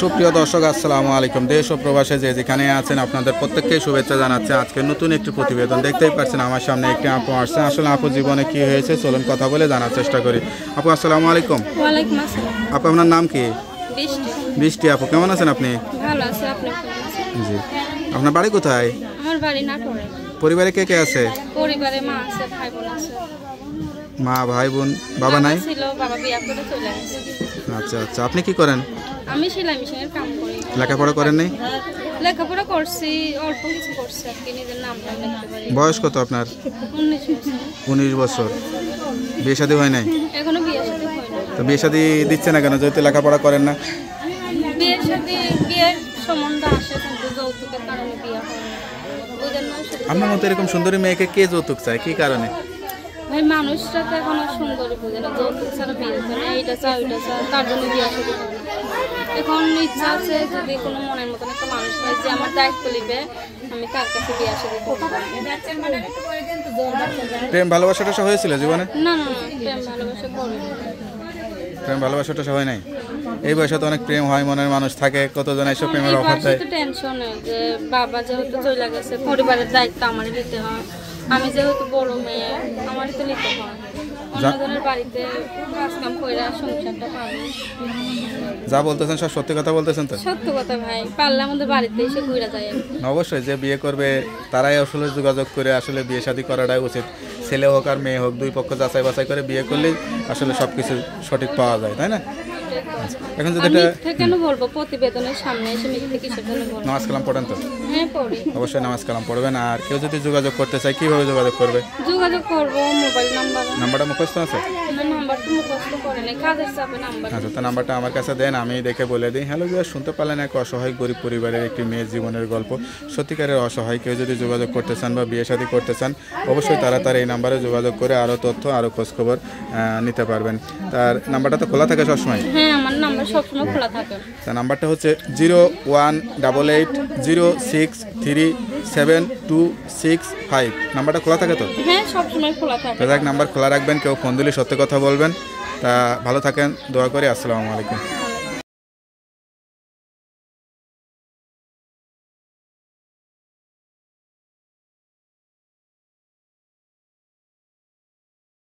সুপ্রিয় দর্শক আসসালামু আলাইকুম। দেশ ও প্রবাসে যে যেখানে আছেন আপনাদের প্রত্যেককে শুভেচ্ছা জানাচ্ছে। আজকে নতুন একটি প্রতিবেদন দেখতেই পাচ্ছেন আমার সামনে একটি আপু আসছে। আসলে আপু জীবনে কি হয়েছে চলুন কথা বলে জানার চেষ্টা করি। আপু আসসালামু আলাইকুম। ওয়ালাইকুম আসসালাম। আপু আপনার নাম কি? বৃষ্টি। বৃষ্টি আপু কেমন আছেন আপনি? ভালো আছে, আপনি কেমন আছেন? জি। আপনার বাড়ি কোথায়? আমার বাড়ি নাটোরে। পরিবারে কে কে আছে? পরিবারে মা আছে, ভাই বোন আছে। মা ভাই বোন বাবা নাই? ছিল, বাবা বিয়ে করে চলে গেছে। আচ্ছা আচ্ছা, আপনি কি করেন? আমি সেলাই মেশিনের কাম করি। লেখাপড়া করেন নাই? লেখাপড়া করছি, অল্প কিছু করছি আর কি, নিজের নামটা লিখতে পারি। বয়স কত আপনার? 19 বছর। 19 বছর। বিয়ে শাদী হয় নাই? এখনো বিয়ে শাদী হয় না। তো বিয়ে শাদী দিচ্ছে না কেন, যেহেতু লেখাপড়া করেন না? বিয়ের সম্বন্ধ আসে কিন্তু যৌতুকের কারণে বিয়ে হয় না, বুঝেন না? আপনার মতো এরকম সুন্দরী মেয়েকে কে যৌতুক চায়, কি কারণে? ভাই মানুষরা তো এখন সুন্দরী বুঝে না, যৌতুক ছাড়া বিয়ে হচ্ছে না, এইটা চা ওইটা চা, তার জন্য বিয়ে শাদী করে না। এখন ইচ্ছা আছে যদি কোনো মনের মতন একটা মানুষ পাই যে আমার দায়িত্ব নেবে, আমি তার কাছে বিয়ে শাদী করবো। প্রেম ভালোবাসাটা সব হয়েছিল জীবনে? না না না, প্রেম ভালোবাসা করি। প্রেম ভালোবাসাটা সবাই নাই? এই বয়সে তো অনেক প্রেম হয়, মনের মানুষ থাকে, কতজন এসব প্রেমের অফার দেয়। টেনশনে যে বাবা যেহেতু চলে গেছে, পরিবারের দায়িত্ব আমারই নিতে হয়, আমি যেহেতু বড় মেয়ে আমারই তো নিতে হয়। অন্যজনের বাড়িতে কাজ কাম করে সংসারটা পাবো। যা বলতেছেন সব সত্যি কথা বলতেছেন তো? সত্য কথা ভাই, পারলে আমাদের বাড়িতে এসে ঘুরে যায়। অবশ্যই, যে বিয়ে করবে তারাই আসলে যোগাযোগ করে আসলে বিয়ে শাদী করাটাই উচিত। ছেলে হোক আর মেয়ে হোক, দুই পক্ষ যাচাই বাছাই করে বিয়ে করলেই আসলে সব কিছু সঠিক পাওয়া যায়, তাই না? এখন যদি কেন বলবো, প্রতিবেদনের সামনে এসে মিথ্যে কিসের জন্য বলবো? নামাজ কালাম পড়েন তো? হ্যাঁ পড়ি। অবশ্যই নামাজ কালাম পড়বেন। আর কেউ যদি যোগাযোগ করতে চায় কিভাবে যোগাযোগ করবে? যোগাযোগ করবো মোবাইল নাম্বারটা মুখস্থ আছে? নাম্বারটা মুখস্থ করে নেই, কাজের চাপে নাম্বার। আচ্ছা, তো নাম্বারটা আমার কাছে দেন, আমি দেখে বলে দিই। হ্যালো ভিউয়ার, শুনতে পারলেন এক অসহায় গরিব পরিবারের একটি মেয়ের জীবনের গল্প। সত্যিকারের অসহায় কেউ যদি যোগাযোগ করতে চান বা বিয়ে শাদী করতে চান, অবশ্যই তারা তার এই নাম্বারে যোগাযোগ করে আরও তথ্য আরও খোঁজখবর নিতে পারবেন। তার নাম্বারটা তো খোলা থাকে সবসময়? হ্যাঁ, আমার নাম্বার সবসময় খোলা থাকে। তার নাম্বারটা হচ্ছে 0188063726 নাম্বারটা খোলা থাকে তো? হ্যাঁ, সবসময় খোলা থাকে। নাম্বার খোলা রাখবেন, কেউ ফোন দিলে সত্যি কথা বলবেন। তা ভালো থাকেন, দোয়া করি। আসসালামু আলাইকুম।